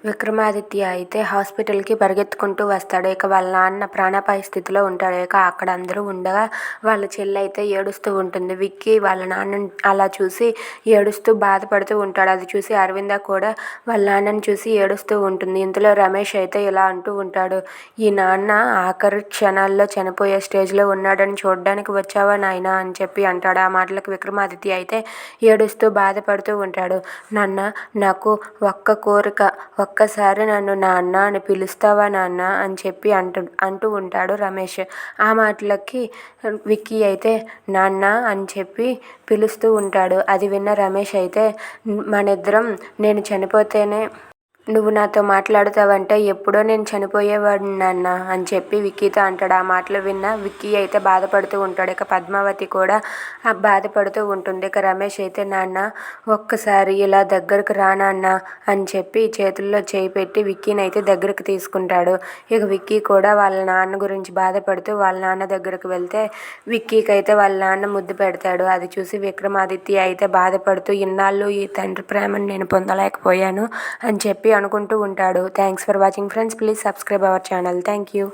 విక్రమాదిత్య అయితే హాస్పిటల్కి పరిగెత్తుకుంటూ వస్తాడు. ఇక వాళ్ళ నాన్న ప్రాణాపాయ స్థితిలో ఉంటాడు. ఇక అక్కడ అందరూ ఉండగా వాళ్ళ చెల్లి అయితే ఏడుస్తూ ఉంటుంది. విక్కీ వాళ్ళ నాన్నని అలా చూసి ఏడుస్తూ బాధపడుతూ ఉంటాడు. అది చూసి అరవింద కూడా వాళ్ళ నాన్నని చూసి ఏడుస్తూ ఉంటుంది. ఇంతలో రమేష్ అయితే ఇలా అంటూ ఉంటాడు, ఈ నాన్న ఆఖరి క్షణాల్లో చనిపోయే స్టేజ్లో ఉన్నాడని చూడడానికి వచ్చావా నాయనా అని చెప్పి అంటాడు. ఆ మాటలకు విక్రమాదిత్య అయితే ఏడుస్తూ బాధపడుతూ ఉంటాడు. నాన్న, నాకు ఒక్క కోరిక, ఒక్కసారి నన్ను నాన్న అని పిలుస్తావా నాన్న అని చెప్పి అంటూ ఉంటాడు రమేష్. ఆ మాటలకి విక్కీ అయితే నాన్న అని చెప్పి పిలుస్తూ ఉంటాడు. అది విన్న రమేష్ అయితే మనిద్దరం నేను చనిపోతేనే నువ్వు నాతో మాట్లాడుతావంటే ఎప్పుడో నేను చనిపోయేవాడిని నాన్న అని చెప్పి విక్కీతో అంటాడు. ఆ మాటలు విన్న విక్కీ అయితే బాధపడుతూ ఉంటాడు. ఇక పద్మావతి కూడా బాధపడుతూ ఉంటుంది. ఇక రమేష్ అయితే నాన్న ఒక్కసారి ఇలా దగ్గరకు రా నాన్న అని చెప్పి చేతుల్లో చేయి పెట్టి విక్కీని అయితే దగ్గరకు తీసుకుంటాడు. ఇక విక్కీ కూడా వాళ్ళ నాన్న గురించి బాధపడుతూ వాళ్ళ నాన్న దగ్గరకు వెళ్తే విక్కీకి అయితే వాళ్ళ నాన్న ముద్దు పెడతాడు. అది చూసి విక్రమాదిత్య అయితే బాధపడుతూ ఇన్నాళ్ళు ఈ తండ్రి ప్రేమను నేను పొందలేకపోయాను అని చెప్పి అనుకుంటూ ఉంటాడు. Thanks for watching friends. Please subscribe our channel. Thank you.